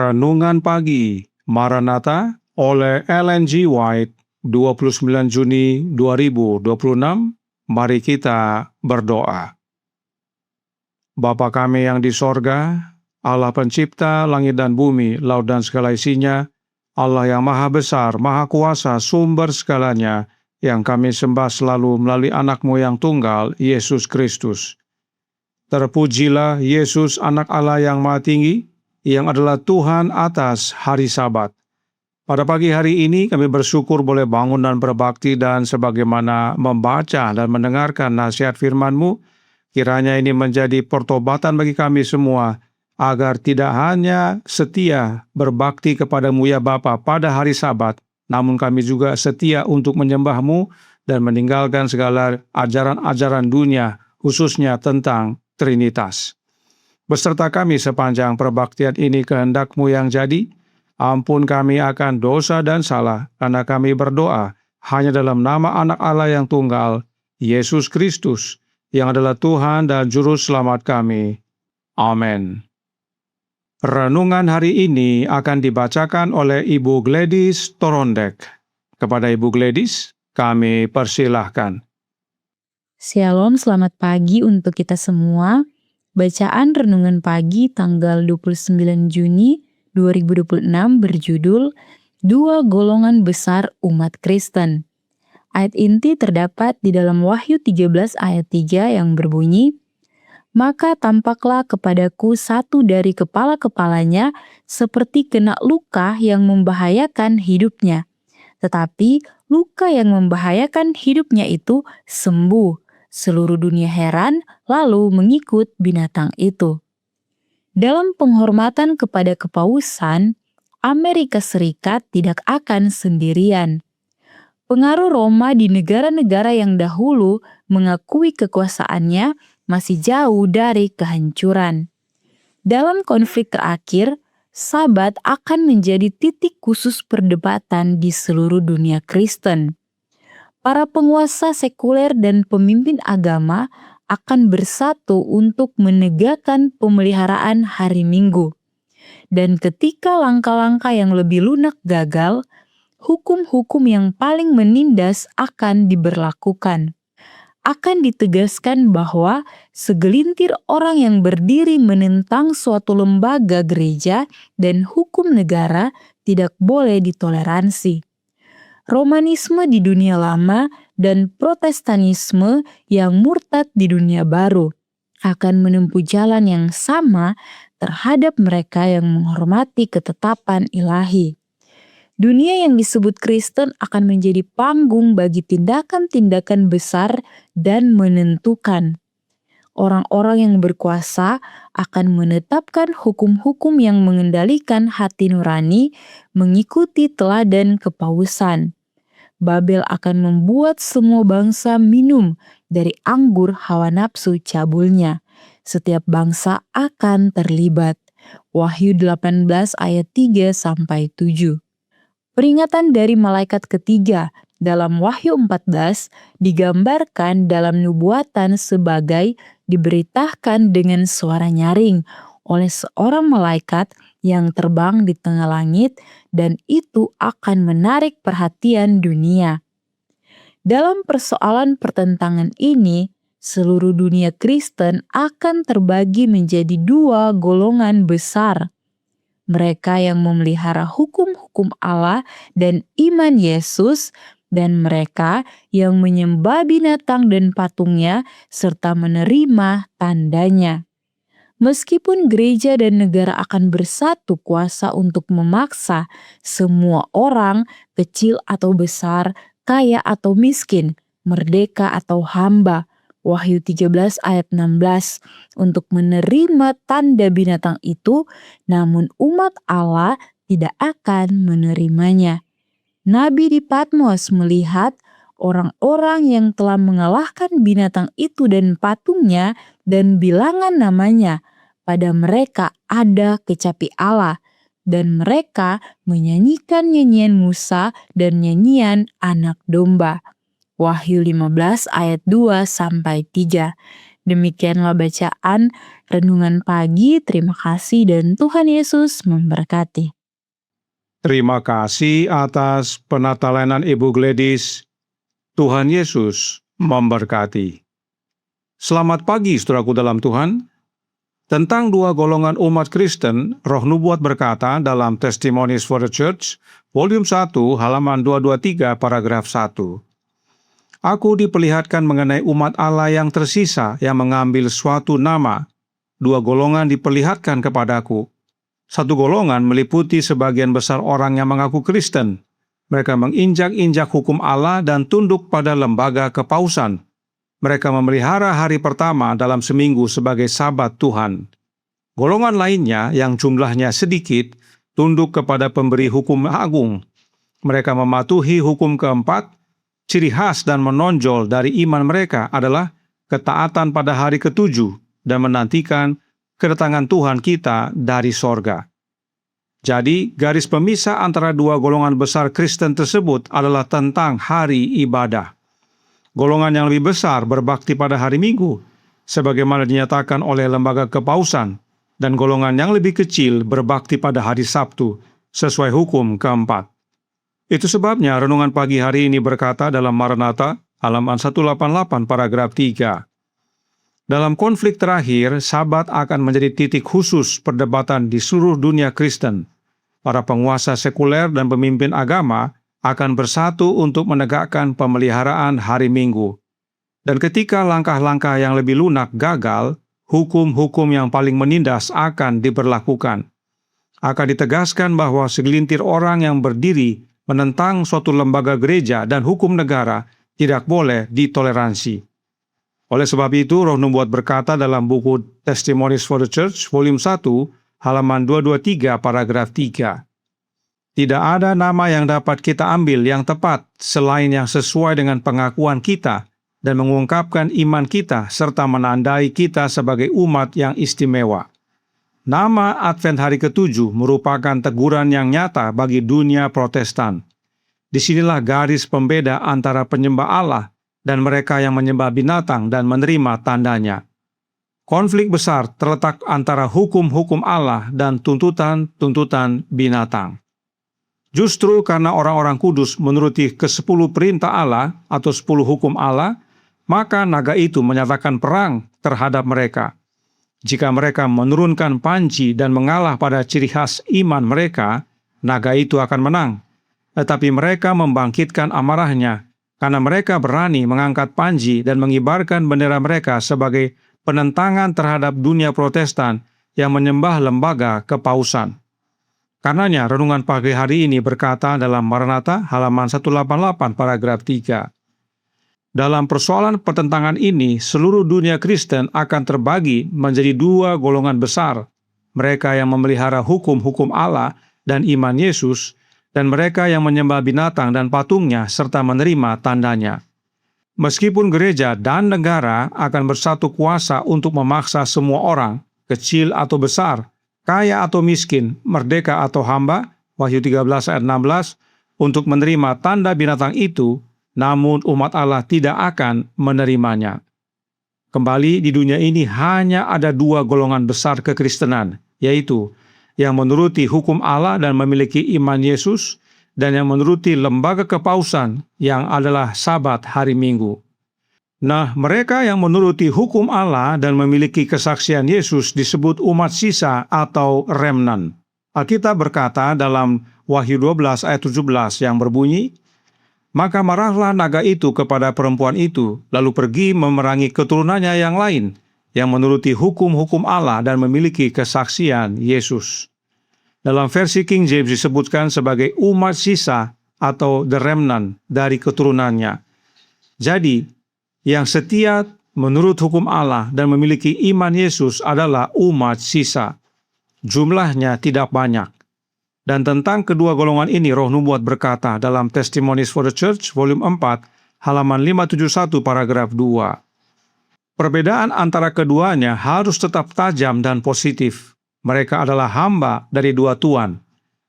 Renungan Pagi Maranatha oleh Ellen G. White, 29 Juni 2026. Mari kita berdoa. Bapa kami yang di sorga, Allah pencipta langit dan bumi, laut dan segala isinya, Allah yang maha besar, maha kuasa, sumber segalanya, yang kami sembah selalu melalui anak-Mu yang tunggal, Yesus Kristus. Terpujilah Yesus, anak Allah yang maha tinggi, yang adalah Tuhan atas hari Sabat. Pada pagi hari ini kami bersyukur boleh bangun dan berbakti, dan sebagaimana membaca dan mendengarkan nasihat firman-Mu, kiranya ini menjadi pertobatan bagi kami semua, agar tidak hanya setia berbakti kepada-Mu ya Bapa pada hari Sabat, namun kami juga setia untuk menyembah-Mu dan meninggalkan segala ajaran-ajaran dunia, khususnya tentang Trinitas. Beserta kami sepanjang perbaktian ini kehendak-Mu yang jadi. Ampun kami akan dosa dan salah, karena kami berdoa hanya dalam nama Anak Allah yang tunggal, Yesus Kristus, yang adalah Tuhan dan Juru Selamat kami. Amin. Renungan hari ini akan dibacakan oleh Ibu Gladys Torondek. Kepada Ibu Gladys, kami persilahkan. Shalom, selamat pagi untuk kita semua. Bacaan Renungan Pagi tanggal 29 Juni 2026 berjudul Dua Golongan Besar Umat Kristen. Ayat inti terdapat di dalam Wahyu 13 ayat 3 yang berbunyi, "Maka tampaklah kepadaku satu dari kepala-kepalanya seperti kena luka yang membahayakan hidupnya. Tetapi luka yang membahayakan hidupnya itu sembuh. Seluruh dunia heran lalu mengikut binatang itu." Dalam penghormatan kepada kepausan, Amerika Serikat tidak akan sendirian. Pengaruh Roma di negara-negara yang dahulu mengakui kekuasaannya masih jauh dari kehancuran. Dalam konflik terakhir, Sabat akan menjadi titik khusus perdebatan di seluruh dunia Kristen. Para penguasa sekuler dan pemimpin agama akan bersatu untuk menegakkan pemeliharaan hari Minggu. Dan ketika langkah-langkah yang lebih lunak gagal, hukum-hukum yang paling menindas akan diberlakukan. Akan ditegaskan bahwa segelintir orang yang berdiri menentang suatu lembaga gereja dan hukum negara tidak boleh ditoleransi. Romanisme di dunia lama dan Protestanisme yang murtad di dunia baru akan menempuh jalan yang sama terhadap mereka yang menghormati ketetapan ilahi. Dunia yang disebut Kristen akan menjadi panggung bagi tindakan-tindakan besar dan menentukan. Orang-orang yang berkuasa akan menetapkan hukum-hukum yang mengendalikan hati nurani mengikuti teladan kepausan. Babel akan membuat semua bangsa minum dari anggur hawa nafsu cabulnya. Setiap bangsa akan terlibat. Wahyu 18 ayat 3-7. Peringatan dari malaikat ketiga dalam Wahyu 14 digambarkan dalam nubuatan sebagai diberitakan dengan suara nyaring oleh seorang malaikat yang terbang di tengah langit, dan itu akan menarik perhatian dunia. Dalam persoalan pertentangan ini, seluruh dunia Kristen akan terbagi menjadi dua golongan besar. Mereka yang memelihara hukum-hukum Allah dan iman Yesus, dan mereka yang menyembah binatang dan patungnya serta menerima tandanya. Meskipun gereja dan negara akan bersatu kuasa untuk memaksa semua orang, kecil atau besar, kaya atau miskin, merdeka atau hamba, Wahyu 13 ayat 16, untuk menerima tanda binatang itu, namun umat Allah tidak akan menerimanya. Nabi di Patmos melihat orang-orang yang telah mengalahkan binatang itu dan patungnya, dan bilangan namanya. Pada mereka ada kecapi Allah, dan mereka menyanyikan nyanyian Musa dan nyanyian anak domba. Wahyu 15 ayat 2-3. Demikianlah bacaan renungan pagi. Terima kasih dan Tuhan Yesus memberkati. Terima kasih atas penatalanan Ibu Gladys. Tuhan Yesus memberkati. Selamat pagi saudaraku dalam Tuhan. Tentang dua golongan umat Kristen, Roh Nubuat berkata dalam Testimonies for the Church, volume 1, halaman 223, paragraf 1. Aku diperlihatkan mengenai umat Allah yang tersisa yang mengambil suatu nama. Dua golongan diperlihatkan kepadaku. Satu golongan meliputi sebagian besar orang yang mengaku Kristen. Mereka menginjak-injak hukum Allah dan tunduk pada lembaga kepausan. Mereka memelihara hari pertama dalam seminggu sebagai Sabat Tuhan. Golongan lainnya yang jumlahnya sedikit tunduk kepada pemberi hukum agung. Mereka mematuhi hukum keempat. Ciri khas dan menonjol dari iman mereka adalah ketaatan pada hari ketujuh dan menantikan kedatangan Tuhan kita dari sorga. Jadi, garis pemisah antara dua golongan besar Kristen tersebut adalah tentang hari ibadah. Golongan yang lebih besar berbakti pada hari Minggu, sebagaimana dinyatakan oleh lembaga kepausan, dan golongan yang lebih kecil berbakti pada hari Sabtu, sesuai hukum keempat. Itu sebabnya renungan pagi hari ini berkata dalam Maranatha, halaman 188, paragraf 3. Dalam konflik terakhir, Sabat akan menjadi titik khusus perdebatan di seluruh dunia Kristen. Para penguasa sekuler dan pemimpin agama akan bersatu untuk menegakkan pemeliharaan hari Minggu. Dan ketika langkah-langkah yang lebih lunak gagal, hukum-hukum yang paling menindas akan diberlakukan. Akan ditegaskan bahwa segelintir orang yang berdiri menentang suatu lembaga gereja dan hukum negara tidak boleh ditoleransi. Oleh sebab itu, Roh Nubuat berkata dalam buku Testimonies for the Church, volume 1, halaman 223, paragraf 3. Tidak ada nama yang dapat kita ambil yang tepat selain yang sesuai dengan pengakuan kita dan mengungkapkan iman kita serta menandai kita sebagai umat yang istimewa. Nama Advent hari ketujuh merupakan teguran yang nyata bagi dunia Protestan. Disinilah garis pembeda antara penyembah Allah dan mereka yang menyembah binatang dan menerima tandanya. Konflik besar terletak antara hukum-hukum Allah dan tuntutan-tuntutan binatang. Justru karena orang-orang kudus menuruti ke-10 perintah Allah atau 10 hukum Allah, maka naga itu menyatakan perang terhadap mereka. Jika mereka menurunkan panji dan mengalah pada ciri khas iman mereka, naga itu akan menang. Tetapi mereka membangkitkan amarahnya, karena mereka berani mengangkat panji dan mengibarkan bendera mereka sebagai penentangan terhadap dunia Protestan yang menyembah lembaga kepausan. Karenanya, renungan pagi hari ini berkata dalam Maranatha, halaman 188, paragraf 3. Dalam persoalan pertentangan ini, seluruh dunia Kristen akan terbagi menjadi dua golongan besar. Mereka yang memelihara hukum-hukum Allah dan iman Yesus, dan mereka yang menyembah binatang dan patungnya serta menerima tandanya. Meskipun gereja dan negara akan bersatu kuasa untuk memaksa semua orang, kecil atau besar, kaya atau miskin, merdeka atau hamba, Wahyu 13 ayat 16, untuk menerima tanda binatang itu, namun umat Allah tidak akan menerimanya. Kembali di dunia ini hanya ada dua golongan besar kekristenan, yaitu yang menuruti hukum Allah dan memiliki iman Yesus, dan yang menuruti lembaga kepausan yang adalah Sabat hari Minggu. Nah, mereka yang menuruti hukum Allah dan memiliki kesaksian Yesus disebut umat sisa atau remnant. Alkitab berkata dalam Wahyu 12 ayat 17 yang berbunyi, "Maka marahlah naga itu kepada perempuan itu, lalu pergi memerangi keturunannya yang lain, yang menuruti hukum-hukum Allah dan memiliki kesaksian Yesus." Dalam versi King James disebutkan sebagai umat sisa atau the remnant dari keturunannya. Jadi, yang setia menurut hukum Allah dan memiliki iman Yesus adalah umat sisa. Jumlahnya tidak banyak. Dan tentang kedua golongan ini Roh Nubuat berkata dalam Testimonies for the Church, volume 4, halaman 571, paragraf 2. Perbedaan antara keduanya harus tetap tajam dan positif. Mereka adalah hamba dari dua tuan.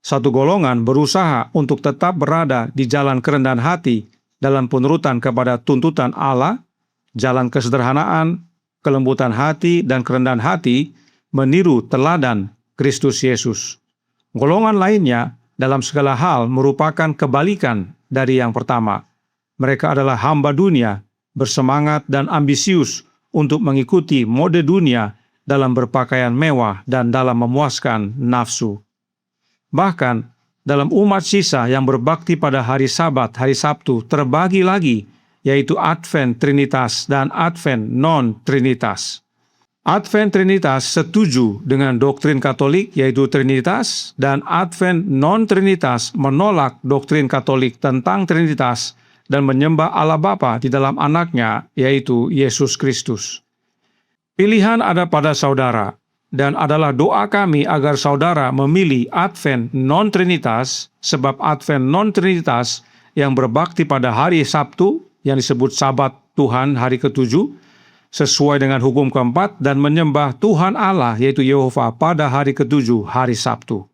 Satu golongan berusaha untuk tetap berada di jalan kerendahan hati dalam penurutan kepada tuntutan Allah, jalan kesederhanaan, kelembutan hati, dan kerendahan hati, meniru teladan Kristus Yesus. Golongan lainnya dalam segala hal merupakan kebalikan dari yang pertama. Mereka adalah hamba dunia, bersemangat dan ambisius untuk mengikuti mode dunia dalam berpakaian mewah dan dalam memuaskan nafsu. Bahkan, dalam umat sisa yang berbakti pada hari Sabat, hari Sabtu, terbagi lagi, yaitu Advent Trinitas dan Advent Non-Trinitas. Advent Trinitas setuju dengan doktrin Katolik, yaitu Trinitas, dan Advent Non-Trinitas menolak doktrin Katolik tentang Trinitas dan menyembah Allah Bapa di dalam anaknya, yaitu Yesus Kristus. Pilihan ada pada saudara, dan adalah doa kami agar saudara memilih Advent Non-Trinitas, sebab Advent Non-Trinitas yang berbakti pada hari Sabtu, yang disebut Sabat Tuhan hari ke-7, sesuai dengan hukum keempat, dan menyembah Tuhan Allah, yaitu Yehova, pada hari ke-7, hari Sabtu.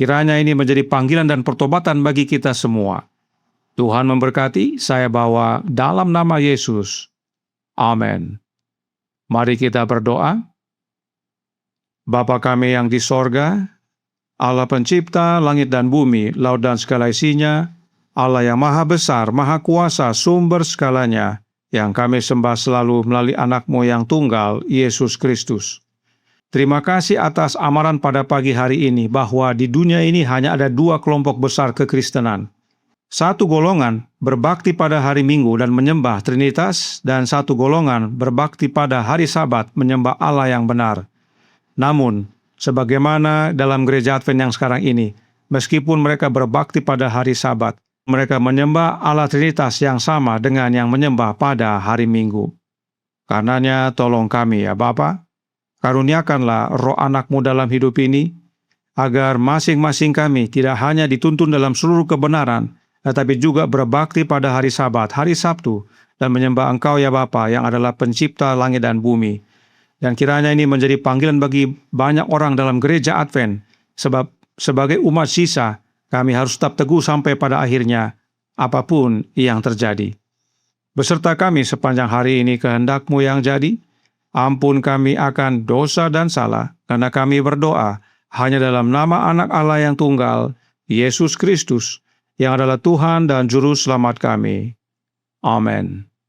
Kiranya ini menjadi panggilan dan pertobatan bagi kita semua. Tuhan memberkati, saya bawa dalam nama Yesus. Amin. Mari kita berdoa. Bapa kami yang di sorga, Allah pencipta langit dan bumi, laut dan segala isinya, Allah yang maha besar, maha kuasa, sumber segalanya, yang kami sembah selalu melalui anak-Mu yang tunggal, Yesus Kristus. Terima kasih atas amaran pada pagi hari ini bahwa di dunia ini hanya ada dua kelompok besar kekristenan. Satu golongan berbakti pada hari Minggu dan menyembah Trinitas, dan satu golongan berbakti pada hari Sabat menyembah Allah yang benar. Namun, sebagaimana dalam gereja Advent yang sekarang ini, meskipun mereka berbakti pada hari Sabat, mereka menyembah Allah Trinitas yang sama dengan yang menyembah pada hari Minggu. Karenanya tolong kami ya Bapa, karuniakanlah roh anak-Mu dalam hidup ini, agar masing-masing kami tidak hanya dituntun dalam seluruh kebenaran, tetapi juga berbakti pada hari Sabat, hari Sabtu, dan menyembah Engkau ya Bapa yang adalah pencipta langit dan bumi. Dan kiranya ini menjadi panggilan bagi banyak orang dalam gereja Advent, sebab sebagai umat sisa, kami harus tetap teguh sampai pada akhirnya, apapun yang terjadi. Beserta kami sepanjang hari ini kehendak-Mu yang jadi, ampun kami akan dosa dan salah, karena kami berdoa hanya dalam nama anak Allah yang tunggal, Yesus Kristus, yang adalah Tuhan dan Juru Selamat kami. Amin.